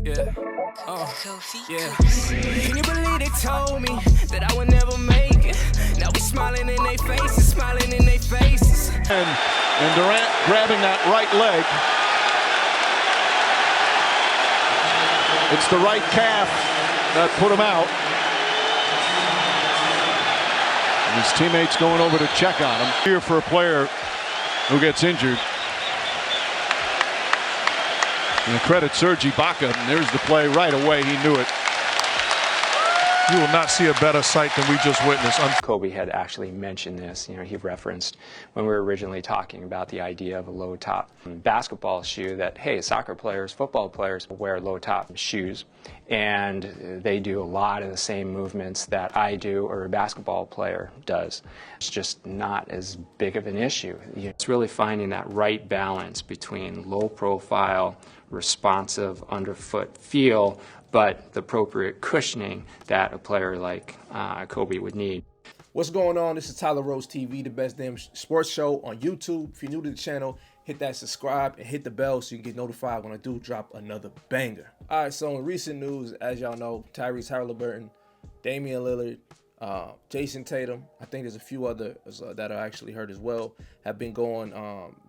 Yeah. Yeah. Can you believe they told me that I would never make it? Now we smiling in their faces, smiling in their faces. And Durant grabbing that right leg. It's the right calf that put him out. And his teammates going over to check on him. Here for a player who gets injured. And credit Serge Ibaka, and there's the play right away. He knew it. You will not see a better sight than we just witnessed. Kobe had actually mentioned this. He referenced when we were originally talking about the idea of a low-top basketball shoe that, hey, soccer players, football players wear low-top shoes, and they do a lot of the same movements that I do or a basketball player does. It's just not as big of an issue. It's really finding that right balance between low-profile, responsive underfoot feel, but the appropriate cushioning that a player like Kobe would need. What's going on? This is Tyler Rose TV, the best damn sports show on YouTube. If you're new to the channel, hit that subscribe and hit the bell so you can get notified when I do drop another banger. All right, so in recent news, as y'all know, Tyrese Halliburton, Damian Lillard, Jason Tatum, I think there's a few others that are actually hurt as well, have been going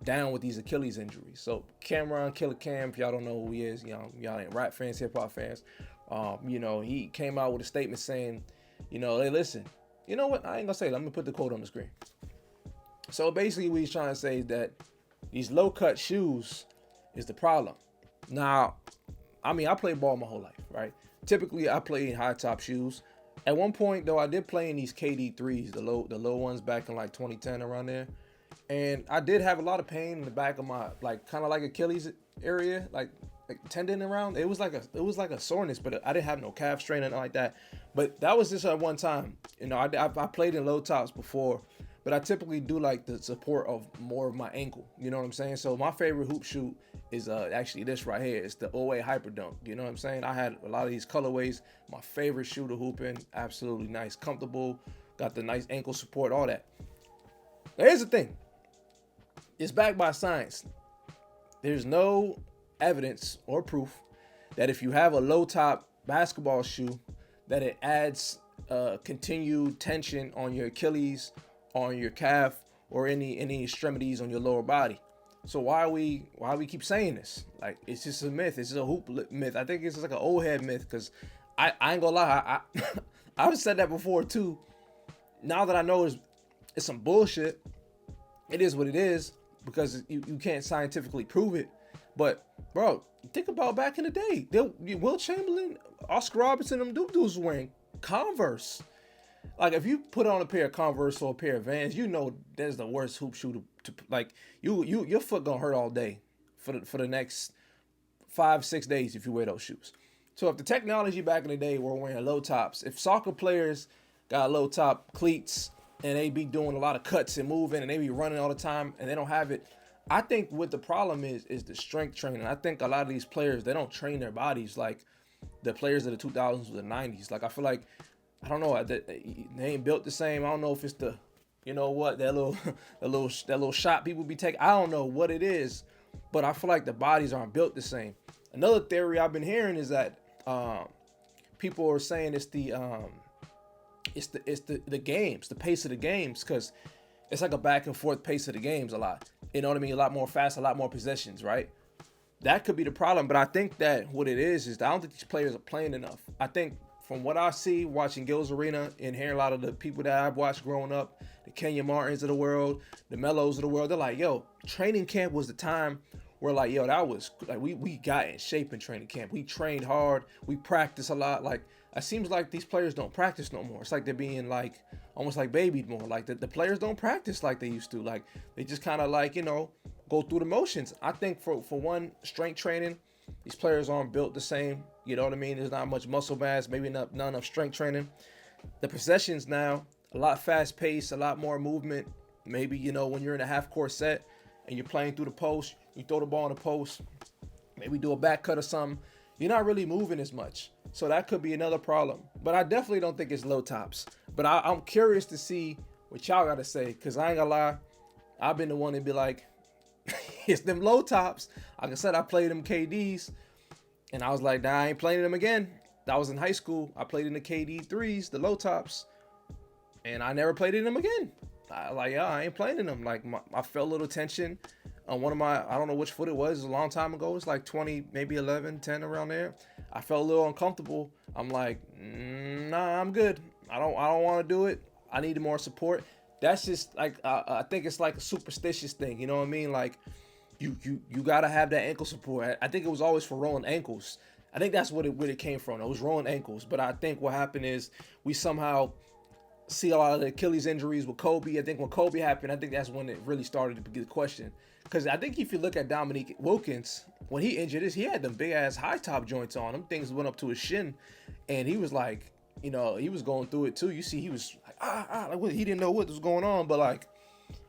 down with these Achilles injuries. So Cameron Killer Cam, if y'all don't know who he is, y'all ain't rap fans, hip hop fans, he came out with a statement saying, hey, listen, you know what? I ain't gonna say it. Let me put the quote on the screen. So basically what he's trying to say is that these low cut shoes is the problem. Now, I played ball my whole life, right? Typically I play in high top shoes. At one point, though, I did play in these KD3s, the low ones back in like 2010 around there. And I did have a lot of pain in the back of my, kind of like Achilles area, like tendon around. It was like a soreness, but I didn't have no calf strain or nothing like that. But that was just at one time. I played in low tops before, but I typically do like the support of more of my ankle. You know what I'm saying? So my favorite hoop shoe is actually this right here. It's the OA Hyperdunk. You know what I'm saying? I had a lot of these colorways. My favorite shoe to hoop in. Absolutely nice, comfortable. Got the nice ankle support, all that. Now here's the thing. It's backed by science. There's no evidence or proof that if you have a low top basketball shoe, that it adds continued tension on your Achilles, on your calf, or any extremities on your lower body. So why we keep saying this? Like, it's just a myth. It's just a hoop myth. I think it's just like an old head myth, because I ain't gonna lie, I've said that before too. Now that I know it's some bullshit, it is what it is, because you can't scientifically prove it. But bro, think about back in the day. Will Chamberlain, Oscar Robertson, them dudes was wearing Converse. Like, if you put on a pair of Converse or a pair of Vans, that's the worst hoop shoe to like. Your foot gonna hurt all day for the next 5-6 days if you wear those shoes. So if the technology back in the day were wearing low tops, if soccer players got low top cleats and they be doing a lot of cuts and moving and they be running all the time and they don't have it, I think what the problem is the strength training. I think a lot of these players, they don't train their bodies like the players of the 2000s or the 90s. Like, I feel like, I don't know, they ain't built the same. I don't know if it's the, that little shot people be taking. I don't know what it is, but I feel like the bodies aren't built the same. Another theory I've been hearing is that people are saying it's the games, the pace of the games, because it's like a back and forth pace of the games a lot. You know what I mean? A lot more fast, a lot more possessions, right? That could be the problem, but I think that what it is I don't think these players are playing enough. I think from what I see watching Gil's Arena and hearing a lot of the people that I've watched growing up, the Kenya Martins of the world, the Melos of the world, they're like, yo, training camp was the time where, like, yo, that was like, we got in shape in training camp. We trained hard. We practiced a lot. Like, it seems like these players don't practice no more. It's like they're being like almost like babied more. Like the players don't practice like they used to. Like, they just kind of like, go through the motions. I think for one, strength training, these players aren't built the same. You know what I mean? There's not much muscle mass, maybe not enough strength training. The possessions now, a lot fast paced, a lot more movement. Maybe, when you're in a half court set and you're playing through the post, you throw the ball in the post, maybe do a back cut or something. You're not really moving as much. So that could be another problem. But I definitely don't think it's low tops. But I'm curious to see what y'all got to say, because I ain't gonna lie, I've been the one to be like, It's them low tops. Like I said, I played them KDs, and I was like, nah, I ain't playing them again. That was in high school. I played in the KD 3s, the low tops, and I never played in them again. I ain't playing in them. Like, I felt a little tension on one of my, I don't know which foot it was. It was a long time ago. It's like 20, maybe 11, 10 around there. I felt a little uncomfortable. I'm like, nah, I'm good. I don't want to do it. I needed more support. That's just like, I think it's like a superstitious thing. You know what I mean? Like, you gotta have that ankle support. I think it was always for rolling ankles. I think that's where it came from. It was rolling ankles. But I think what happened is we somehow see a lot of the Achilles injuries with Kobe. I think when Kobe happened, I think that's when it really started to get a question. Because I think if you look at Dominique Wilkins, when he injured this, he had them big ass high top joints on. Them things went up to his shin, and he was like, you know, he was going through it too. You see, he was like, like he didn't know what was going on. But like,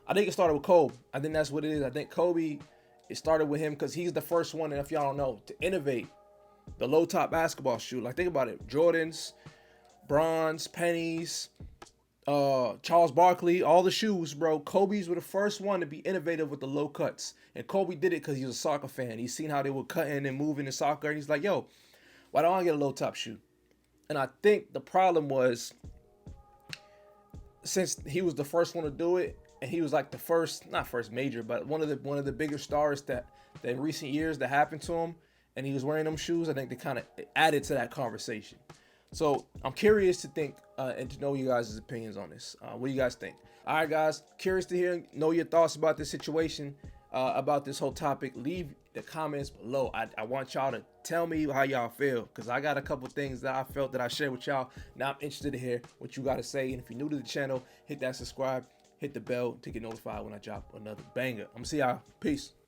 I think it started with Kobe. I think that's what it is. I think Kobe, it started with him because he's the first one, and if y'all don't know, to innovate the low top basketball shoe. Like, think about it: Jordans, Bronze, Pennies, Charles Barkley, all the shoes, bro. Kobe's were the first one to be innovative with the low cuts. And Kobe did it because he was a soccer fan. He's seen how they were cutting and moving in soccer. And he's like, yo, why don't I get a low top shoe? And I think the problem was, since he was the first one to do it, and he was like the first, not first major, but one of the bigger stars that in recent years that happened to him, and he was wearing them shoes, I think they kind of added to that conversation. So I'm curious to think and to know you guys' opinions on this. What do you guys think? All right, guys, curious to know your thoughts about this situation, about this whole topic. Leave the comments below. I want y'all to tell me how y'all feel, because I got a couple things that I felt that I shared with y'all. Now I'm interested to hear what you got to say. And if you're new to the channel, hit that subscribe, hit the bell to get notified when I drop another banger. I'm going to see y'all. Peace.